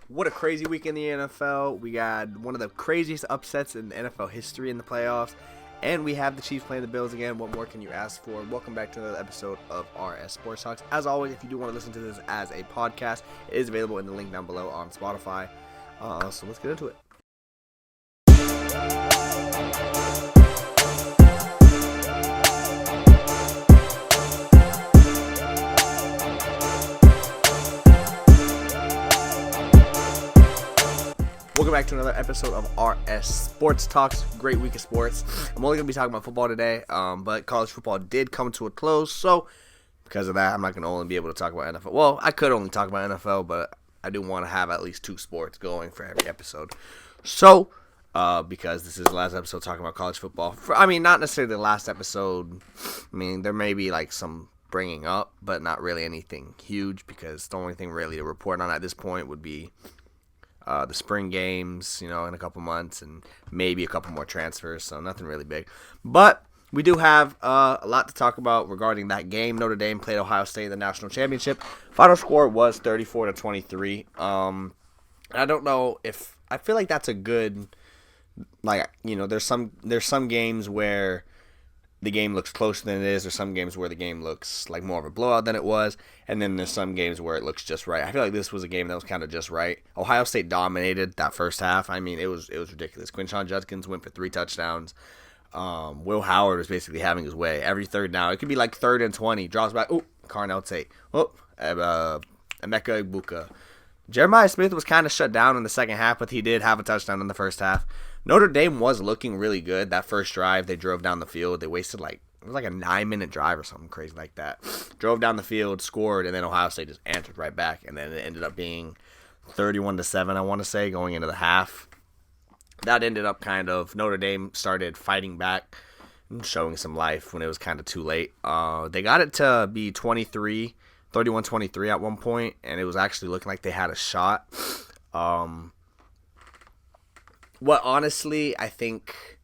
What a crazy week in the NFL. We got one of the craziest upsets in NFL history in the playoffs. And we have the Chiefs playing the Bills again. What more can you ask for? Welcome back to another episode of RS Sports Talks. As always, if you do want to listen to this as a podcast, it is available in the link down below on Spotify. So let's get into it. Welcome back to another episode of RS Sports Talks. Great week of sports. I'm only going to be talking about football today, but college football did come to a close. So because of that, I'm not going to only be able to talk about NFL. Well, I could only talk about NFL, but I do want to have at least two sports going for every episode. So because this is the last episode talking about college football. Not necessarily the last episode. There may be like some bringing up, but not really anything huge because the only thing really to report on at this point would be the spring games, in a couple months, and maybe a couple more transfers, so nothing really big. But we do have a lot to talk about regarding that game. Notre Dame played Ohio State in the national championship. Final score was 34-23. I don't know if I feel like that's a good, there's some games where the game looks closer than it is. There's some games where the game looks like more of a blowout than it was. And then there's some games where it looks just right. I feel like this was a game that was kind of just right. Ohio State dominated that first half. It was ridiculous. Quinshon Judkins went for 3 touchdowns. Will Howard was basically having his way. Every third down, it could be like 3rd and 20. Draws back. Oh, Carnell Tate. Oh, Emeka Egbuka. Jeremiah Smith was kind of shut down in the second half, but he did have a touchdown in the first half. Notre Dame was looking really good. That first drive, they drove down the field. They wasted it was like a 9-minute drive or something crazy like that. Drove down the field, scored, and then Ohio State just answered right back. And then it ended up being 31-7, I want to say, going into the half. That ended up Notre Dame started fighting back and showing some life when it was kind of too late. They got it to be 31-23 at one point, and it was actually looking like they had a shot. What honestly I think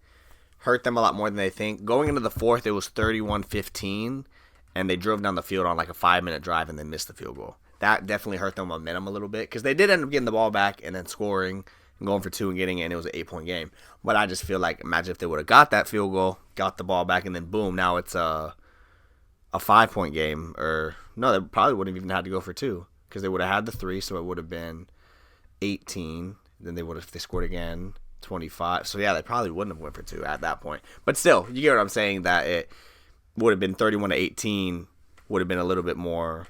hurt them a lot more than they think. Going into the fourth, it was 31-15, and they drove down the field on like a 5-minute drive and then missed the field goal. That definitely hurt them momentum a little bit because they did end up getting the ball back and then scoring and going for 2 and getting it, and it was an 8-point game. But I just feel like, imagine if they would have got that field goal, got the ball back, and then boom, now it's a 5-point game. Or no, they probably wouldn't have even had to go for 2 because they would have had the 3, so it would have been 18. Then they would have, if they scored again, 25. So yeah, they probably wouldn't have went for 2 at that point. But still, you get what I'm saying, that it would have been 31-18, would have been a little bit more.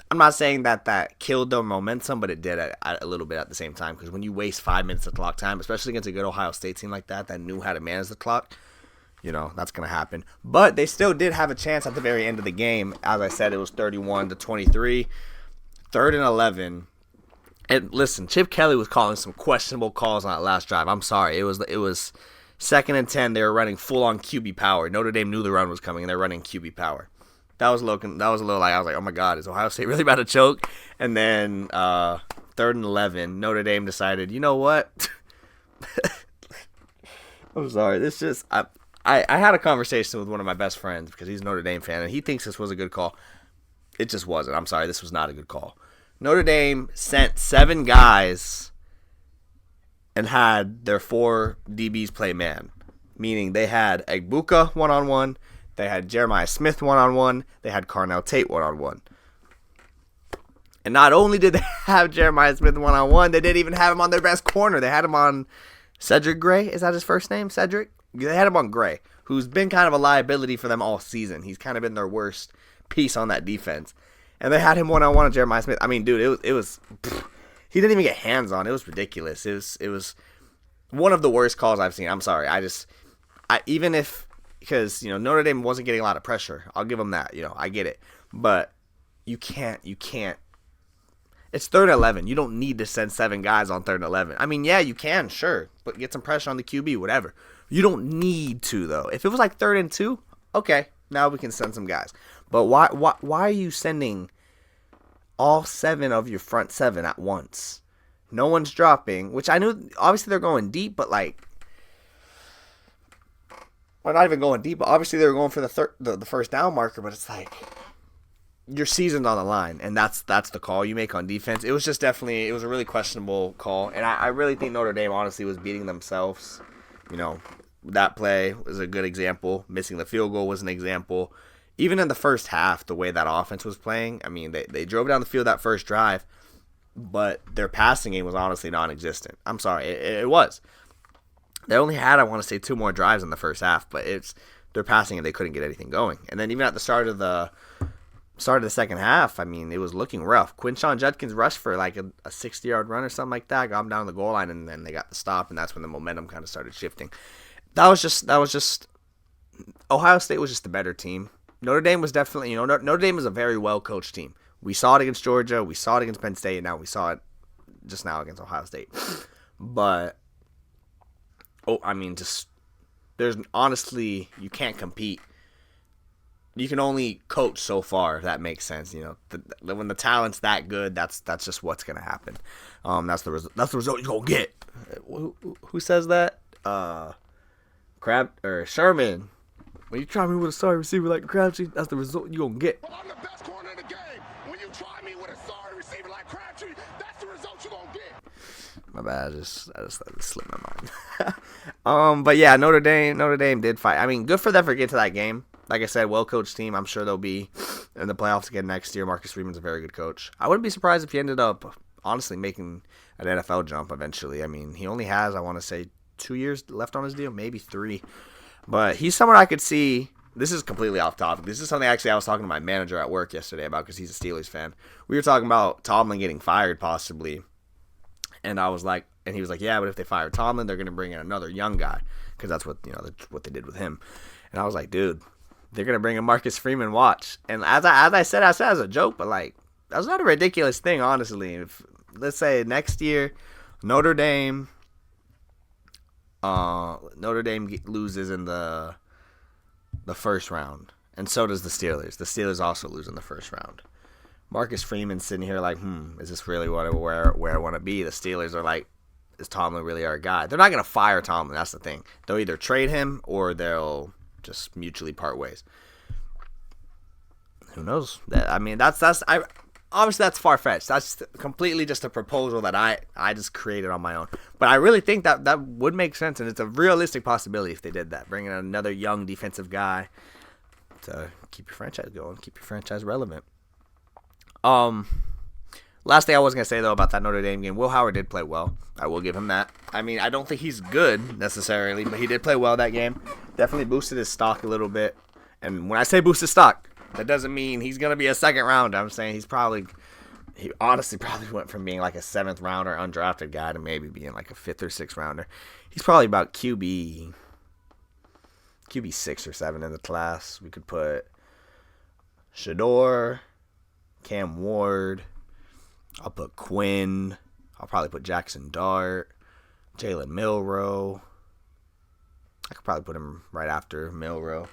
I'm not saying that killed their momentum, but it did a little bit at the same time, because when you waste 5 minutes of clock time, especially against a good Ohio State team like that knew how to manage the clock, that's going to happen. But they still did have a chance at the very end of the game. As I said, it was 31-23, 3rd and 11. And listen, Chip Kelly was calling some questionable calls on that last drive. I'm sorry. It was 2nd and 10. They were running full-on QB power. Notre Dame knew the run was coming, and they're running QB power. That was a little like, I was like, oh my God, is Ohio State really about to choke? And then 3rd and 11, Notre Dame decided, you know what? I'm sorry. I had a conversation with one of my best friends because he's a Notre Dame fan, and he thinks this was a good call. It just wasn't. I'm sorry. This was not a good call. Notre Dame sent 7 guys and had their 4 DBs play man, meaning they had Egbuka one-on-one, they had Jeremiah Smith one-on-one, they had Carnell Tate one-on-one. And not only did they have Jeremiah Smith one-on-one, they didn't even have him on their best corner. They had him on Cedric Gray. Is that his first name, Cedric? They had him on Gray, who's been kind of a liability for them all season. He's kind of been their worst piece on that defense. And they had him one-on-one with Jeremiah Smith. Dude, it was he didn't even get hands on. It was ridiculous. It was one of the worst calls I've seen. I'm sorry. Because Notre Dame wasn't getting a lot of pressure. I'll give them that. I get it. But you can't. It's 3rd and 11. You don't need to send 7 guys on 3rd and 11. Yeah, you can, sure. But get some pressure on the QB, whatever. You don't need to, though. If it was like 3rd and 2, okay, now we can send some guys. But why are you sending all 7 of your front 7 at once? No one's dropping, which I knew, obviously they're going deep, but well, not even going deep, but obviously they were going for the first down marker, but it's like, your season's on the line, and that's the call you make on defense. It was just definitely a really questionable call, and I really think Notre Dame honestly was beating themselves. That play was a good example. Missing the field goal was an example. Even in the first half, the way that offense was playing, I mean, they drove down the field that first drive, but their passing game was honestly non-existent. I'm sorry, it was. They only had, I want to say, 2 more drives in the first half, but their passing and they couldn't get anything going. And then even at the start of the second half, I mean, it was looking rough. Quinshon Judkins rushed for like a 60-yard run or something like that, got him down the goal line, and then they got the stop, and that's when the momentum kind of started shifting. That was just Ohio State was just the better team. Notre Dame was definitely, Notre Dame is a very well-coached team. We saw it against Georgia, we saw it against Penn State, and now we saw it just now against Ohio State. But, there's honestly, you can't compete. You can only coach so far, if that makes sense. When the talent's that good, that's just what's gonna happen. That's the result you're gonna get. Who says that? Sherman. When you try me with a sorry receiver like Crabtree, that's the result you're gonna get. Well, I'm the best corner in the game. When you try me with a sorry receiver like Crabtree, that's the result you're gonna get. My bad, I just let it slip my mind. But yeah, Notre Dame did fight. I mean, good for them for getting to that game. Like I said, well-coached team. I'm sure they'll be in the playoffs again next year. Marcus Freeman's a very good coach. I wouldn't be surprised if he ended up, honestly, making an NFL jump eventually. I mean, he only has, I want to say, 2 years left on his deal, maybe 3. But he's someone I could see. This is completely off topic. This is something actually I was talking to my manager at work yesterday about because he's a Steelers fan. We were talking about Tomlin getting fired possibly. And I was like, and he was like, yeah, but if they fire Tomlin, they're going to bring in another young guy because that's what they did with him. And I was like, dude, they're going to bring in Marcus Freeman, watch. And as I said as a joke, but like, that's not a ridiculous thing, honestly. If, let's say next year, Notre Dame loses in the first round, and so does the Steelers. The Steelers also lose in the first round. Marcus Freeman's sitting here like, is this really where I want to be? The Steelers are like, is Tomlin really our guy? They're not going to fire Tomlin. That's the thing. They'll either trade him or they'll just mutually part ways. Who knows? Obviously that's far-fetched. That's completely just a proposal that I just created on my own. But I really think that would make sense, and it's a realistic possibility if they did that. Bring in another young defensive guy to keep your franchise going, keep your franchise relevant. Last thing I was going to say, though, about that Notre Dame game, Will Howard did play well. I will give him that. I mean, I don't think he's good necessarily, but he did play well that game. Definitely boosted his stock a little bit. And when I say boosted stock, that doesn't mean he's going to be a second rounder. I'm saying he honestly probably went from being like a 7th rounder undrafted guy to maybe being like a 5th or 6th rounder. He's probably about QB 6 or 7 in the class. We could put Shador, Cam Ward. I'll put Quinn. I'll probably put Jackson Dart, Jalen Milroe. I could probably put him right after Milroe.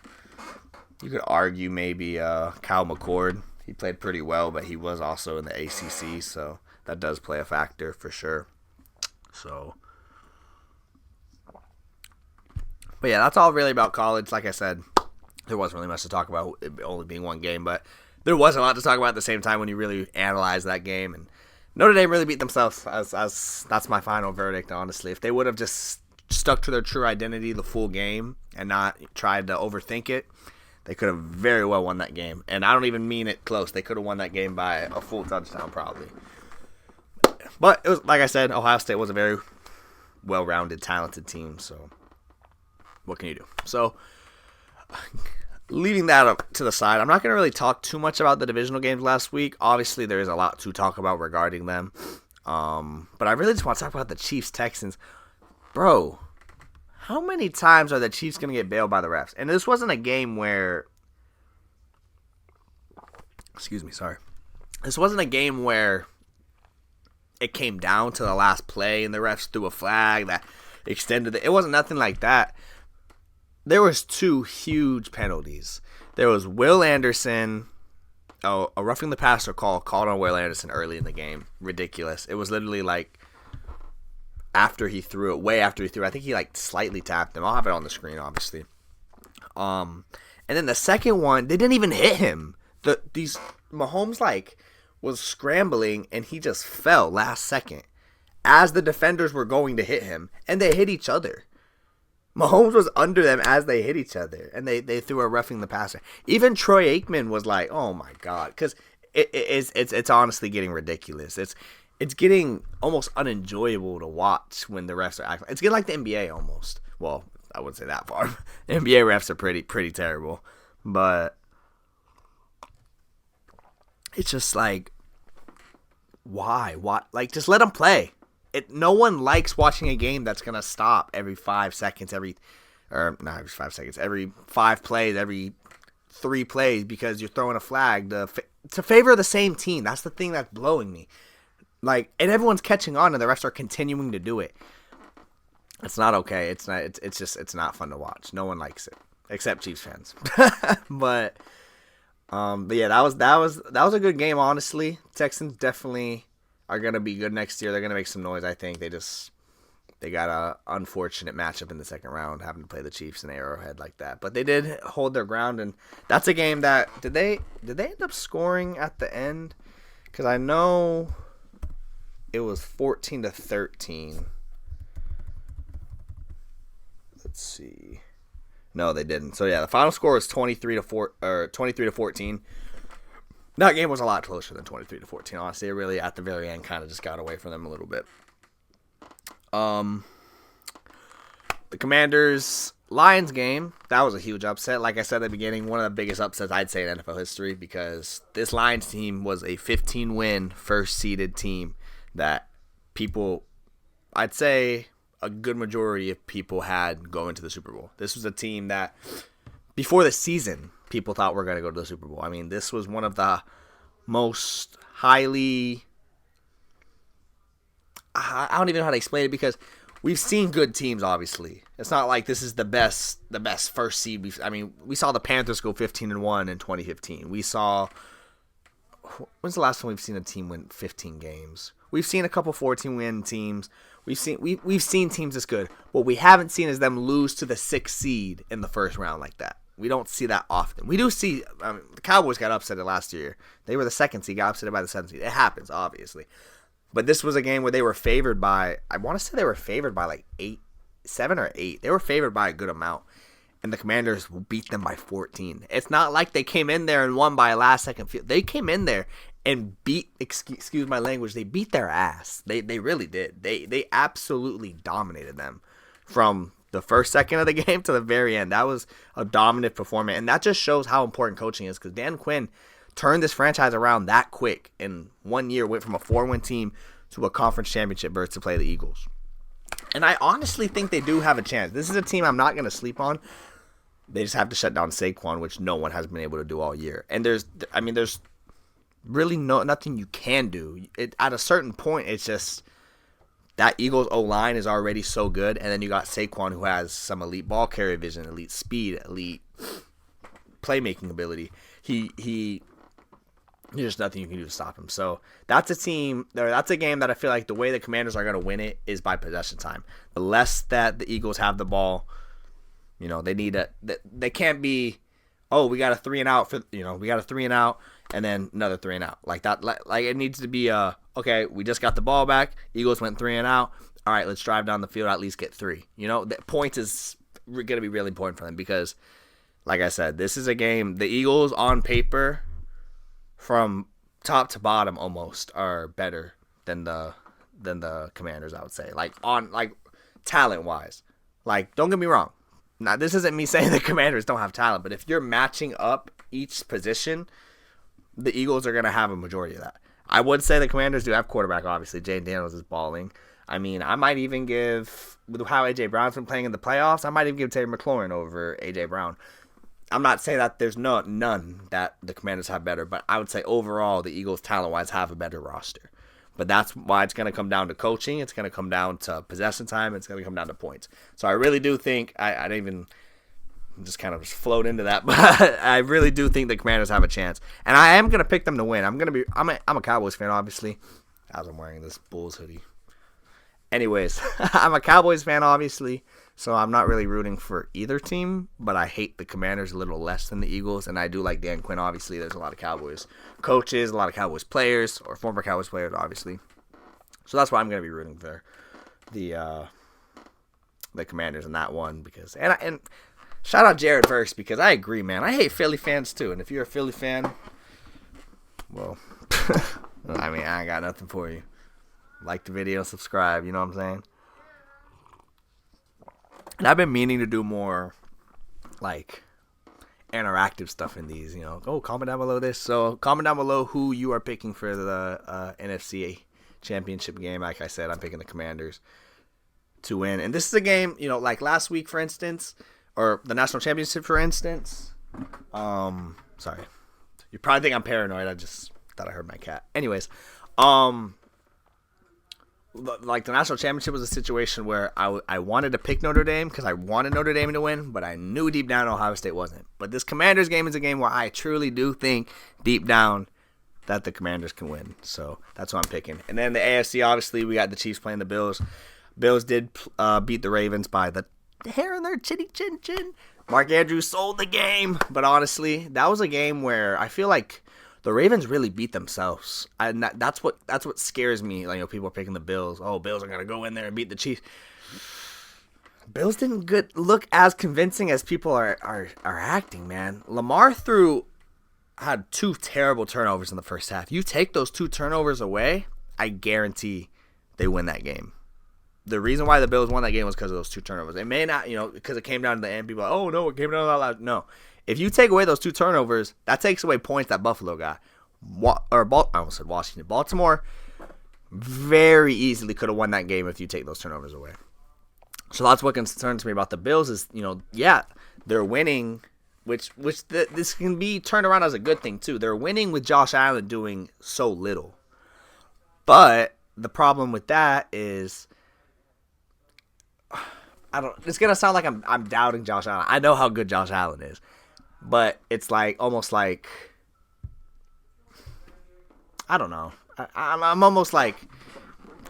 You could argue maybe Kyle McCord. He played pretty well, but he was also in the ACC, so that does play a factor for sure. So, but yeah, that's all really about college. Like I said, there wasn't really much to talk about, it only being one game, but there was a lot to talk about at the same time when you really analyze that game. And Notre Dame really beat themselves. As that's my final verdict, honestly. If they would have just stuck to their true identity the full game and not tried to overthink it, they could have very well won that game. And I don't even mean it close. They could have won that game by a full touchdown probably. But it was, like I said, Ohio State was a very well-rounded, talented team. So what can you do? So leaving that up to the side, I'm not going to really talk too much about the divisional games last week. Obviously, there is a lot to talk about regarding them. But I really just want to talk about the Chiefs-Texans. Bro, how many times are the Chiefs going to get bailed by the refs? And this wasn't a game where... This wasn't a game where it came down to the last play and the refs threw a flag that extended it. It wasn't nothing like that. There was 2 huge penalties. There was Will Anderson, a roughing the passer called on Will Anderson early in the game. Ridiculous. It was literally like after he threw it, way after he threw it. I think he like slightly tapped him. I'll have it on the screen, obviously. And then the second one, they didn't even hit him. these Mahomes was scrambling and he just fell last second as the defenders were going to hit him, and they hit each other. Mahomes was under them as they hit each other, and they threw a roughing the passer. Even Troy Aikman was like, "Oh my god," because it's honestly getting ridiculous. It's getting almost unenjoyable to watch when the refs are acting. It's getting like the NBA almost. Well, I wouldn't say that far. The NBA refs are pretty terrible, but it's just like, why? Like, just let them play. No one likes watching a game that's gonna stop every 5 seconds, every 5 seconds, every 5 plays, every 3 plays because you're throwing a flag to favor the same team. That's the thing that's blowing me. Like, and everyone's catching on, and the refs are continuing to do it. It's not okay. It's not. It's not fun to watch. No one likes it except Chiefs fans. But yeah, that was a good game. Honestly, Texans definitely are gonna be good next year. They're gonna make some noise. I think they got a unfortunate matchup in the second round, having to play the Chiefs in Arrowhead like that. But they did hold their ground, and that's a game that did they end up scoring at the end? Because I know it was 14-13. Let's see. No, they didn't. So yeah, the final score was 23-14. That game was a lot closer than 23-14. Honestly, it really at the very end kind of just got away from them a little bit. The Commanders-Lions game, that was a huge upset. Like I said at the beginning, one of the biggest upsets I'd say in NFL history, because this Lions team was a 15-win first-seeded team that people, I'd say a good majority of people had going to the Super Bowl. This was a team that, before the season, people thought were going to go to the Super Bowl. I mean, this was one of the most highly, I don't even know how to explain it, because we've seen good teams, obviously. It's not like this is the best first seed. We saw the Panthers go 15-1 in 2015. We saw, when's the last time we've seen a team win 15 games? We've seen a couple 14-win teams. We've seen teams this good. What we haven't seen is them lose to the 6th seed in the first round like that. We don't see that often. We do see, the Cowboys got upset last year. They were the 2nd seed, got upset by the 7th seed. It happens, obviously. But this was a game where they were favored by, I want to say they were favored by like 7 or 8. They were favored by a good amount. And the Commanders beat them by 14. It's not like they came in there and won by a last-second field. They came in there and beat, excuse my language, they beat their ass. They really did. They absolutely dominated them from the first second of the game to the very end. That was a dominant performance. And that just shows how important coaching is, because Dan Quinn turned this franchise around that quick. In 1 year, went from a 4-win team to a conference championship berth to play the Eagles. And I honestly think they do have a chance. This is a team I'm not going to sleep on. They just have to shut down Saquon, which no one has been able to do all year. And there's really nothing you can do. At a certain point, it's just that Eagles O-line is already so good, and then you got Saquon, who has some elite ball carrier vision, elite speed, elite playmaking ability. There's just nothing you can do to stop him. So that's a game that I feel like the way the Commanders are going to win it is by possession time. The less that the Eagles have the ball, they can't be, we got a 3-and-out and then another 3-and-out like that. Like it needs to be okay, we just got the ball back. Eagles went 3-and-out. All right, let's drive down the field, at least get 3. The points is going to be really important for them, because, like I said, this is a game. The Eagles on paper, from top to bottom, almost are better than the Commanders, I would say. Like talent wise. Like, don't get me wrong. Now, this isn't me saying the Commanders don't have talent, but if you're matching up each position, the Eagles are going to have a majority of that. I would say the Commanders do have quarterback, obviously. Jay Daniels is balling. I mean, I might even give, with how A.J. Brown's been playing in the playoffs, I might even give Terry McLaurin over A.J. Brown. I'm not saying that there's none that the Commanders have better, but I would say overall the Eagles, talent-wise, have a better roster. But that's why it's going to come down to coaching. It's going to come down to possession time. It's going to come down to points. So I really do think, I didn't even just kind of float into that, but I really do think the Commanders have a chance. And I am going to pick them to win. I'm a Cowboys fan, obviously, as I'm wearing this Bulls hoodie. Anyways, I'm a Cowboys fan, obviously, so I'm not really rooting for either team, but I hate the Commanders a little less than the Eagles, and I do like Dan Quinn, obviously. There's a lot of Cowboys coaches, a lot of Cowboys players, or former Cowboys players, obviously. So that's why I'm going to be rooting for the Commanders in that one. And shout out Jared first, because I agree, man. I hate Philly fans, too, and if you're a Philly fan, well, I mean, I ain't got nothing for you. Like the video, subscribe, you know what I'm saying? And I've been meaning to do more, like, interactive stuff in these, you know. Oh, comment down below this. So, comment down below who you are picking for the NFC Championship game. Like I said, I'm picking the Commanders to win. And this is a game, you know, like last week, for instance, or the National Championship, for instance. Sorry. You probably think I'm paranoid. I just thought I heard my cat. Anyways, like the National Championship was a situation where I wanted to pick Notre Dame because I wanted Notre Dame to win, but I knew deep down Ohio State wasn't. But this Commanders game is a game where I truly do think deep down that the Commanders can win. So that's what I'm picking. And then the AFC, obviously, we got the Chiefs playing the Bills. Bills did beat the Ravens by the hair in their chinny chin chin. Mark Andrews sold the game, but honestly, that was a game where I feel like the Ravens really beat themselves, and that's what scares me. Like, you know, people are picking the Bills. Oh, Bills are gonna go in there and beat the Chiefs. Bills didn't look as convincing as people are acting, man. Lamar had 2 terrible turnovers in the first half. You take those 2 turnovers away, I guarantee they win that game. The reason why the Bills won that game was because of those 2 turnovers. It may not, you know, because it came down to the end. People are like, oh no, it came down to that loud. No. If you take away those 2 turnovers, that takes away points that Buffalo got. I almost said Washington. Baltimore very easily could have won that game if you take those turnovers away. So that's what concerns me about the Bills is, you know, yeah, they're winning, which this can be turned around as a good thing too. They're winning with Josh Allen doing so little. But the problem with that is, it's gonna sound like I'm doubting Josh Allen. I know how good Josh Allen is. But it's like almost like, I don't know. I'm almost like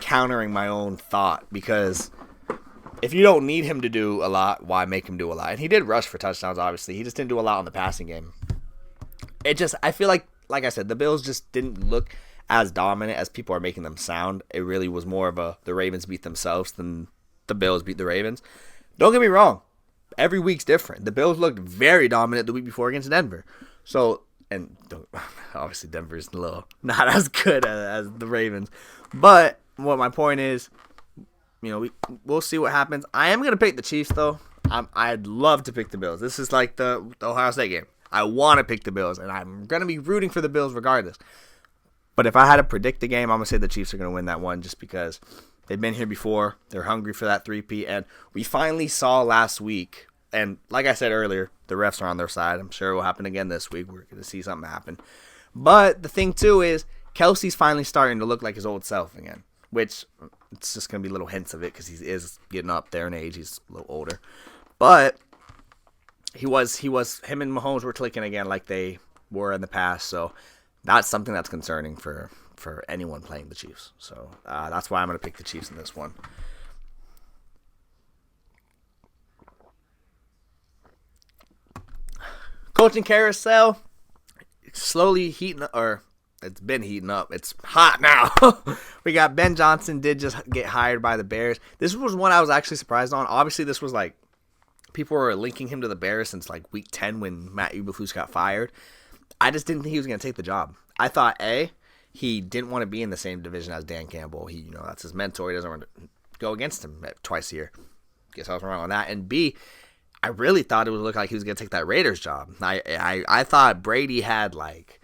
countering my own thought, because if you don't need him to do a lot, why make him do a lot? And he did rush for touchdowns, obviously. He just didn't do a lot on the passing game. I feel like I said, the Bills just didn't look as dominant as people are making them sound. It really was more of the Ravens beat themselves than the Bills beat the Ravens. Don't get me wrong. Every week's different. The Bills looked very dominant the week before against Denver. So, and obviously Denver's not as good as the Ravens. But what my point is, you know, we'll see what happens. I am going to pick the Chiefs, though. I'd love to pick the Bills. This is like the Ohio State game. I want to pick the Bills, and I'm going to be rooting for the Bills regardless. But if I had to predict the game, I'm going to say the Chiefs are going to win that one, just because they've been here before. They're hungry for that 3-peat. And we finally saw last week, and like I said earlier, the refs are on their side. I'm sure it will happen again this week. We're going to see something happen. But the thing, too, is Kelsey's finally starting to look like his old self again, which it's just going to be little hints of it because he is getting up there in age. He's a little older. But him and Mahomes were clicking again like they were in the past. So that's something that's concerning for anyone playing the Chiefs. So that's why I'm going to pick the Chiefs in this one. Coaching carousel, slowly heating up, or it's been heating up. It's hot now. We got Ben Johnson did just get hired by the Bears. This was one I was actually surprised on. Obviously, this was like, people were linking him to the Bears since like week 10 when Matt Eberflus got fired. I just didn't think he was going to take the job. I thought, he didn't want to be in the same division as Dan Campbell. That's his mentor. He doesn't want to go against him twice a year. Guess I was wrong on that. And B, I really thought it would look like he was going to take that Raiders job. I thought Brady had like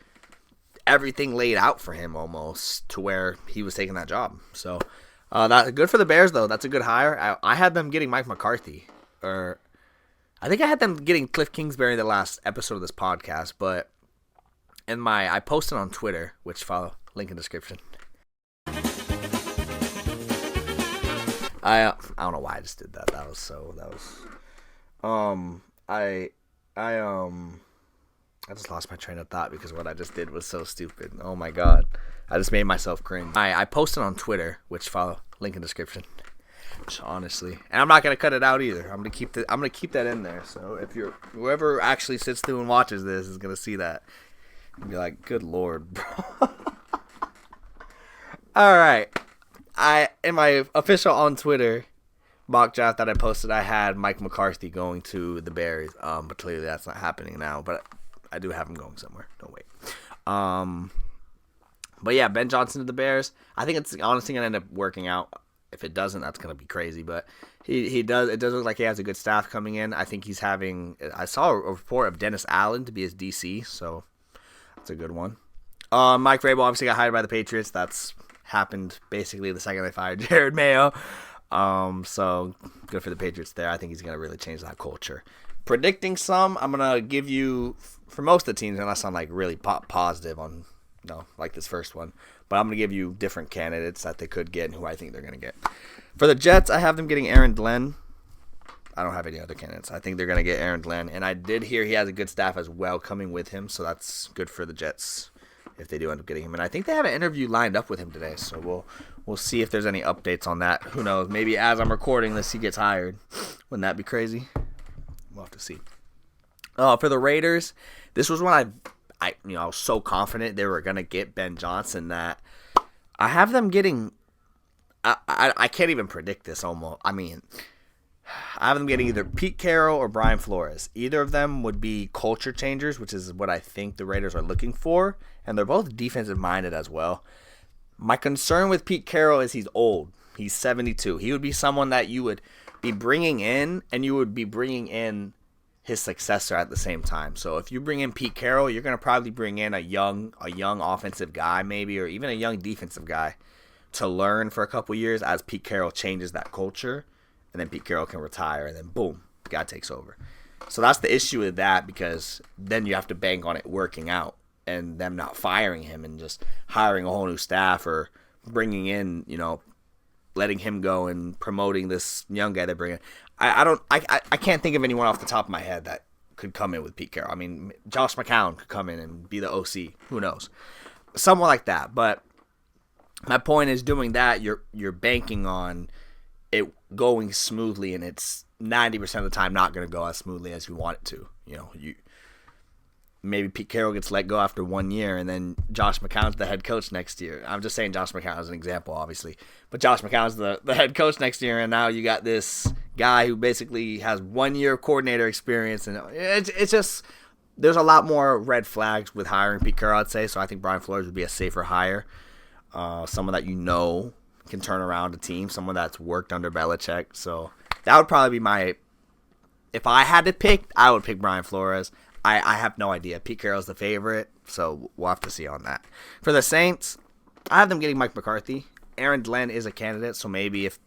everything laid out for him almost to where he was taking that job. So that's good for the Bears, though. That's a good hire. I had them getting Mike McCarthy, or I think I had them getting Cliff Kingsbury in the last episode of this podcast. But I posted on Twitter, which follow link in description. I don't know why I just did that. I just lost my train of thought because what I just did was so stupid. Oh my god. I just made myself cringe. I posted on Twitter, which follow link in description. Which, honestly, and I'm not gonna cut it out either. I'm gonna keep that in there. So if whoever actually sits through and watches this is gonna see that and be like, "Good Lord, bro." All right, in my official on Twitter mock draft that I posted, I had Mike McCarthy going to the Bears. But clearly that's not happening now. But I do have him going somewhere. Don't wait. But yeah, Ben Johnson to the Bears. I think it's honestly gonna end up working out. If it doesn't, that's gonna be crazy. But he does. It does look like he has a good staff coming in. I think he's having. I saw a report of Dennis Allen to be his DC, so that's a good one. Mike Vrabel obviously got hired by the Patriots. That's happened basically the second they fired Jared Mayo. So good for the Patriots there. I think he's gonna really change that culture. Predicting some, I'm gonna give you for most of the teams, unless I'm like really positive on. No, like this first one. But I'm going to give you different candidates that they could get and who I think they're going to get. For the Jets, I have them getting Aaron Glenn. I don't have any other candidates. I think they're going to get Aaron Glenn. And I did hear he has a good staff as well coming with him. So that's good for the Jets if they do end up getting him. And I think they have an interview lined up with him today. So we'll see if there's any updates on that. Who knows? Maybe as I'm recording this, he gets hired. Wouldn't that be crazy? We'll have to see. For the Raiders, this was when I was so confident they were going to get Ben Johnson that I have them getting I can't even predict this almost. I mean, I have them getting either Pete Carroll or Brian Flores. Either of them would be culture changers, which is what I think the Raiders are looking for, and they're both defensive-minded as well. My concern with Pete Carroll is he's old. He's 72. He would be someone that you would be bringing in, and you would be bringing in his successor at the same time. So if you bring in Pete Carroll, you're going to probably bring in a young offensive guy maybe, or even a young defensive guy to learn for a couple years as Pete Carroll changes that culture, and then Pete Carroll can retire, and then boom, the guy takes over. So that's the issue with that, because then you have to bank on it working out and them not firing him and just hiring a whole new staff or bringing in, letting him go and promoting this young guy they're bringing. I can't think of anyone off the top of my head that could come in with Pete Carroll. I mean, Josh McCown could come in and be the OC. Who knows? Someone like that. But my point is, doing that, you're banking on it going smoothly, and it's 90% of the time not going to go as smoothly as you want it to. Maybe Pete Carroll gets let go after 1 year, and then Josh McCown's the head coach next year. I'm just saying Josh McCown as an example, obviously. But Josh McCown's the head coach next year, and now you got this guy who basically has 1 year of coordinator experience. And it's just, there's a lot more red flags with hiring Pete Carroll, I'd say. So I think Brian Flores would be a safer hire. Someone that can turn around a team, someone that's worked under Belichick. So that would probably be if I had to pick, I would pick Brian Flores. I have no idea. Pete Carroll's the favorite, so we'll have to see on that. For the Saints, I have them getting Mike McCarthy. Aaron Glenn is a candidate, so maybe if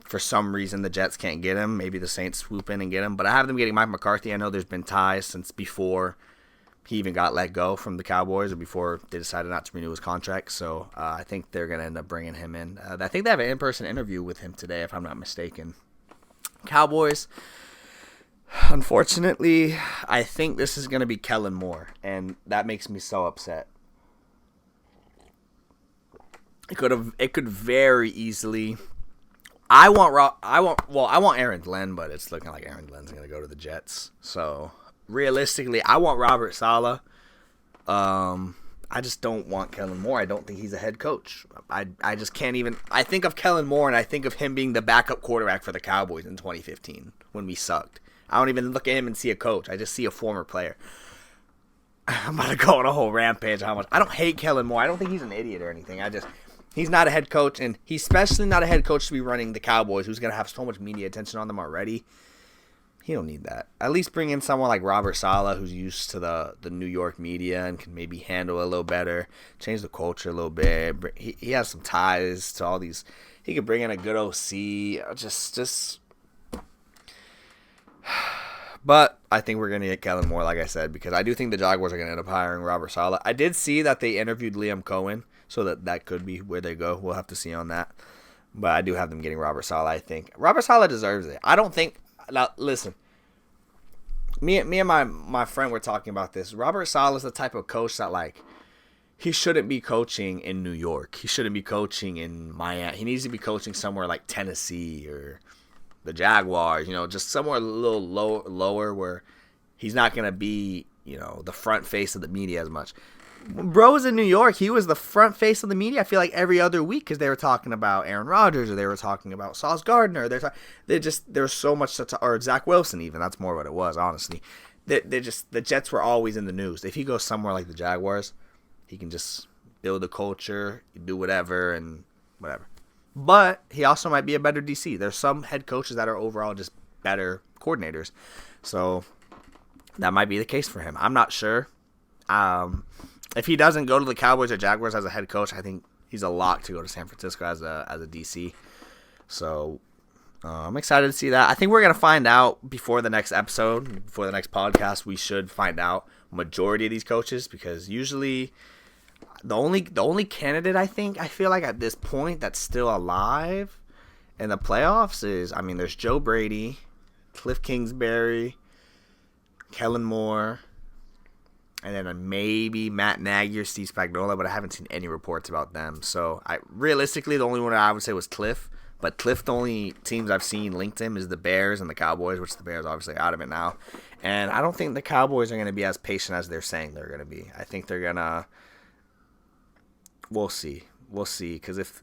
for some reason the Jets can't get him, maybe the Saints swoop in and get him. But I have them getting Mike McCarthy. I know there's been ties since before he even got let go from the Cowboys or before they decided not to renew his contract. So I think they're going to end up bringing him in. I think they have an in-person interview with him today, if I'm not mistaken. Cowboys, unfortunately, I think this is going to be Kellen Moore, and that makes me so upset. It could very easily. I want Aaron Glenn, but it's looking like Aaron Glenn's going to go to the Jets. So realistically, I want Robert Saleh. I just don't want Kellen Moore. I don't think he's a head coach. I just can't even. I think of Kellen Moore, and I think of him being the backup quarterback for the Cowboys in 2015 when we sucked. I don't even look at him and see a coach. I just see a former player. I'm about to go on a whole rampage on how much. I don't hate Kellen Moore. I don't think he's an idiot or anything. He's not a head coach, and he's especially not a head coach to be running the Cowboys, who's going to have so much media attention on them already. He don't need that. At least bring in someone like Robert Saleh, who's used to the New York media and can maybe handle it a little better, change the culture a little bit. He has some ties to all these. He could bring in a good OC. But I think we're going to get Kellen Moore, like I said, because I do think the Jaguars are going to end up hiring Robert Saleh. I did see that they interviewed Liam Cohen, so that could be where they go. We'll have to see on that. But I do have them getting Robert Saleh, I think. Robert Saleh deserves it. I don't think... Now, listen. Me and my friend were talking about this. Robert Saleh is the type of coach that, he shouldn't be coaching in New York. He shouldn't be coaching in Miami. He needs to be coaching somewhere like Tennessee or the Jaguars, just somewhere a little lower where he's not going to be, the front face of the media as much. Bro was in New York. He was the front face of the media, I feel like, every other week because they were talking about Aaron Rodgers or they were talking about Sauce Gardner. There's so much to talk, or Zach Wilson even. That's more what it was, honestly. The Jets were always in the news. If he goes somewhere like the Jaguars, he can just build a culture, do whatever, and whatever. But he also might be a better DC. There's some head coaches that are overall just better coordinators. So that might be the case for him. I'm not sure. If he doesn't go to the Cowboys or Jaguars as a head coach, I think he's a lock to go to San Francisco as a DC. So I'm excited to see that. I think we're going to find out before the next episode, before the next podcast. We should find out majority of these coaches because usually the only candidate I feel like at this point that's still alive in the playoffs is, there's Joe Brady, Cliff Kingsbury, Kellen Moore, and then maybe Matt Nagy or Steve Spagnuolo, but I haven't seen any reports about them. So realistically, the only one I would say was Cliff. But Cliff, the only teams I've seen linked him is the Bears and the Cowboys, which the Bears are obviously out of it now. And I don't think the Cowboys are going to be as patient as they're saying they're going to be. I think they're going to – we'll see. We'll see. Because if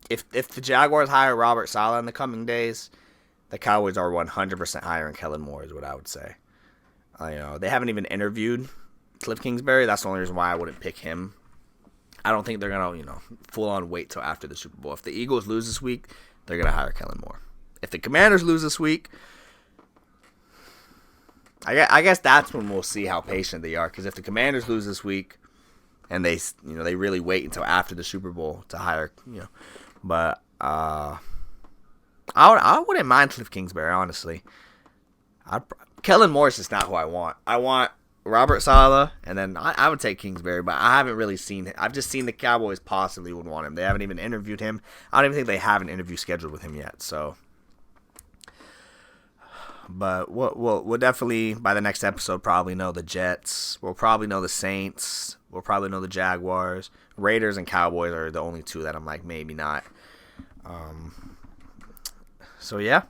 the Jaguars hire Robert Saleh in the coming days, the Cowboys are 100% hiring Kellen Moore is what I would say. They haven't even interviewed Cliff Kingsbury. That's the only reason why I wouldn't pick him. I don't think they're going to, full on wait till after the Super Bowl. If the Eagles lose this week, they're going to hire Kellen Moore. If the Commanders lose this week, I guess that's when we'll see how patient they are. Because if the Commanders lose this week and they really wait until after the Super Bowl to hire, but I wouldn't mind Cliff Kingsbury, honestly. Kellen Moore is just not who I want. I want Robert Saleh, and then I would take Kingsbury, but I haven't really seen it. I've just seen the Cowboys possibly would want him. They haven't even interviewed him. I don't even think they have an interview scheduled with him yet. So, but we'll definitely, by the next episode, probably know the Jets. We'll probably know the Saints. We'll probably know the Jaguars. Raiders and Cowboys are the only two that I'm like, maybe not. So, yeah.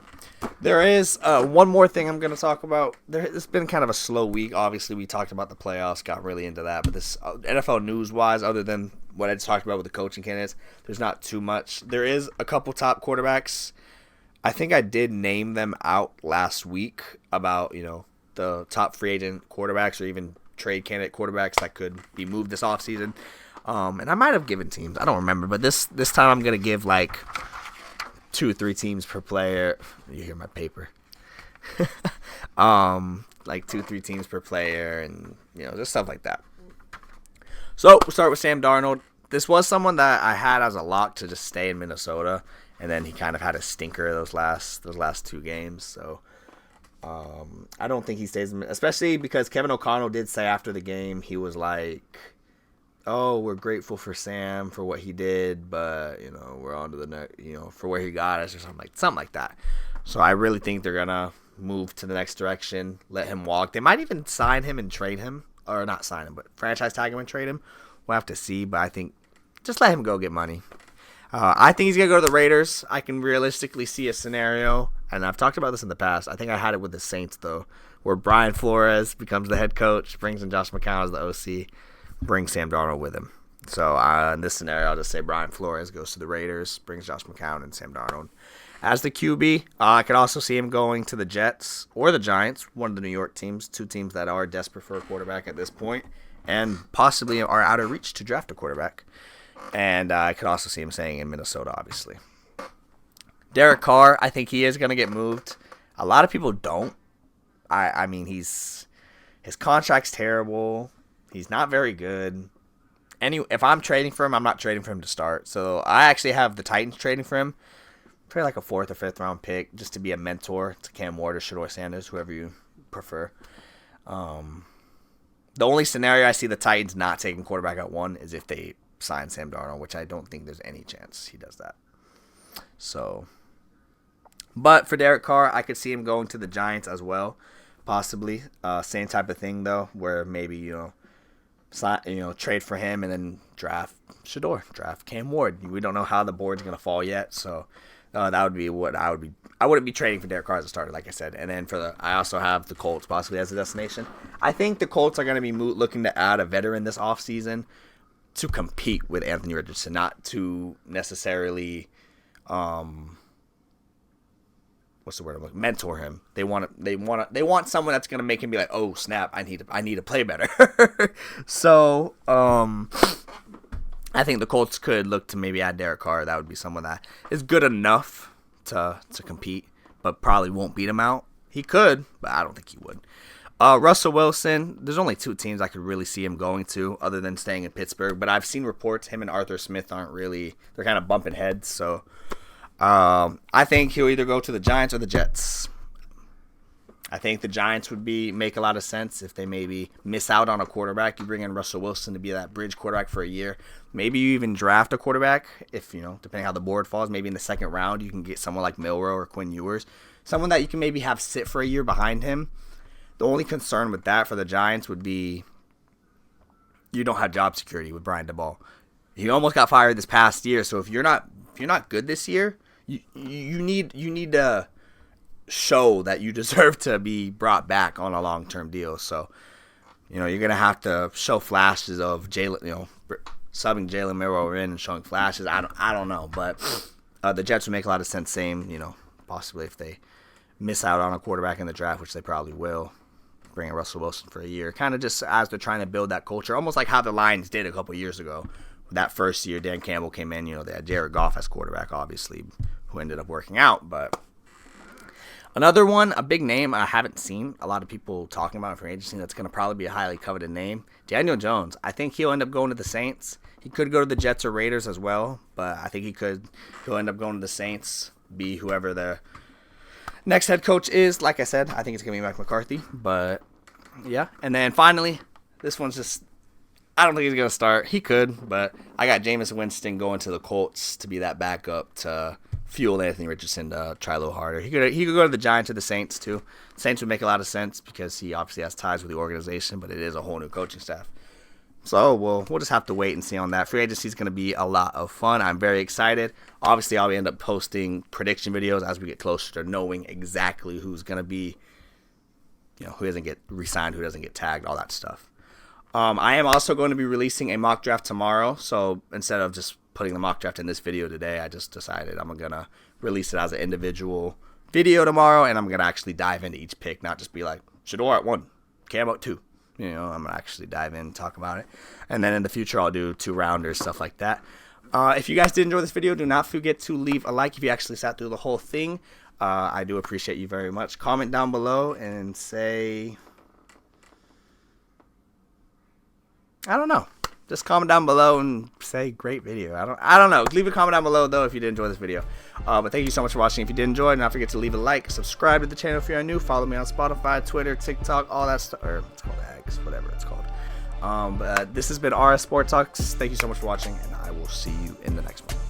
There is one more thing I'm going to talk about. It's been kind of a slow week. Obviously, we talked about the playoffs, got really into that. But this NFL news-wise, other than what I just talked about with the coaching candidates, there's not too much. There is a couple top quarterbacks. I think I did name them out last week about, the top free agent quarterbacks or even trade candidate quarterbacks that could be moved this offseason. And I might have given teams. I don't remember. But this time I'm going to give, 2 or 3 teams per player. You hear my paper. 2 or 3 teams per player and, just stuff like that. So, we'll start with Sam Darnold. This was someone that I had as a lock to just stay in Minnesota, and then he kind of had a stinker those last 2 games. So, I don't think he stays in, especially because Kevin O'Connell did say after the game, he was like, oh, we're grateful for Sam for what he did, but, we're on to the next, for where he got us or something like that. So I really think they're going to move to the next direction, let him walk. They might even sign him and trade him, or not sign him, but franchise tag him and trade him. We'll have to see, but I think just let him go get money. I think he's going to go to the Raiders. I can realistically see a scenario, and I've talked about this in the past. I think I had it with the Saints, though, where Brian Flores becomes the head coach, brings in Josh McCown as the OC, bring Sam Darnold with him. So in this scenario, I'll just say Brian Flores goes to the Raiders, brings Josh McCown and Sam Darnold as the QB. I could also see him going to the Jets or the Giants, one of the New York teams, 2 teams that are desperate for a quarterback at this point and possibly are out of reach to draft a quarterback. And I could also see him staying in Minnesota, obviously. Derek Carr, I think he is going to get moved. A lot of people don't. I mean, his contract's terrible. He's not very good. If I'm trading for him, I'm not trading for him to start. So I actually have the Titans trading for him for like a 4th or 5th round pick just to be a mentor to Cam Ward or Shador Sanders, whoever you prefer. The only scenario I see the Titans not taking quarterback at 1 is if they sign Sam Darnold, which I don't think there's any chance he does that. So, but for Derek Carr, I could see him going to the Giants as well, possibly. Same type of thing, though, where maybe, trade for him and then draft Shador, draft Cam Ward. We don't know how the board's going to fall yet, so that would be what I would be. I wouldn't be trading for Derek Carr as a starter, like I said. And then I also have the Colts possibly as a destination. I think the Colts are going to be looking to add a veteran this offseason to compete with Anthony Richardson, not to necessarily, mentor him. They want someone that's going to make him be like, oh snap, I need to play better. So, I think the Colts could look to maybe add Derek Carr. That would be someone that is good enough to compete, but probably won't beat him out. He could, but I don't think he would. Russell Wilson, there's only 2 teams I could really see him going to other than staying in Pittsburgh, but I've seen reports him and Arthur Smith they're kind of bumping heads, so I think he'll either go to the Giants or the Jets. I think the Giants would make a lot of sense if they maybe miss out on a quarterback. You bring in Russell Wilson to be that bridge quarterback for a year. Maybe you even draft a quarterback if, depending how the board falls, maybe in the second round you can get someone like Milroe or Quinn Ewers, someone that you can maybe have sit for a year behind him. The only concern with that for the Giants would be you don't have job security with Brian Daboll. He almost got fired this past year, so if you're not good this year, you need to show that you deserve to be brought back on a long-term deal. So, you're going to have to show flashes of subbing Jalen Milroe in and showing flashes. I don't know, but the Jets would make a lot of sense. Same, possibly if they miss out on a quarterback in the draft, which they probably will, bring in Russell Wilson for a year, kind of just as they're trying to build that culture, almost like how the Lions did a couple years ago. That first year, Dan Campbell came in, they had Jared Goff as quarterback, obviously, who ended up working out, but another one, a big name I haven't seen a lot of people talking about for agency that's going to probably be a highly coveted name, Daniel Jones. I think he'll end up going to the Saints. He could go to the Jets or Raiders as well, but I think he'll end up going to the Saints, be whoever the next head coach is. Like I said, I think it's going to be Mike McCarthy, but yeah. And then finally, this one's just, I don't think he's going to start. He could, but I got Jameis Winston going to the Colts to be that backup to fuel Anthony Richardson to try a little harder. He could go to the Giants or the Saints too. Saints would make a lot of sense because he obviously has ties with the organization, but it is a whole new coaching staff. So we'll just have to wait and see on that. Free agency is going to be a lot of fun. I'm very excited. Obviously, I'll end up posting prediction videos as we get closer to knowing exactly who's going to be, who doesn't get re-signed, who doesn't get tagged, all that stuff. I am also going to be releasing a mock draft tomorrow. So instead of just putting the mock draft in this video today, I just decided I'm going to release it as an individual video tomorrow, and I'm going to actually dive into each pick, not just be like, Shador at 1, Cam at 2. I'm going to actually dive in and talk about it. And then in the future, I'll do 2-rounders, stuff like that. If you guys did enjoy this video, do not forget to leave a like if you actually sat through the whole thing. I do appreciate you very much. Comment down below and say, I don't know. Just comment down below and say great video. I don't know. Leave a comment down below though if you did enjoy this video. But thank you so much for watching. If you did enjoy, do not forget to leave a like, subscribe to the channel if you're new, follow me on Spotify, Twitter, TikTok, all that stuff. Or it's called X, whatever it's called. But this has been RS Sport Talks. Thank you so much for watching, and I will see you in the next one.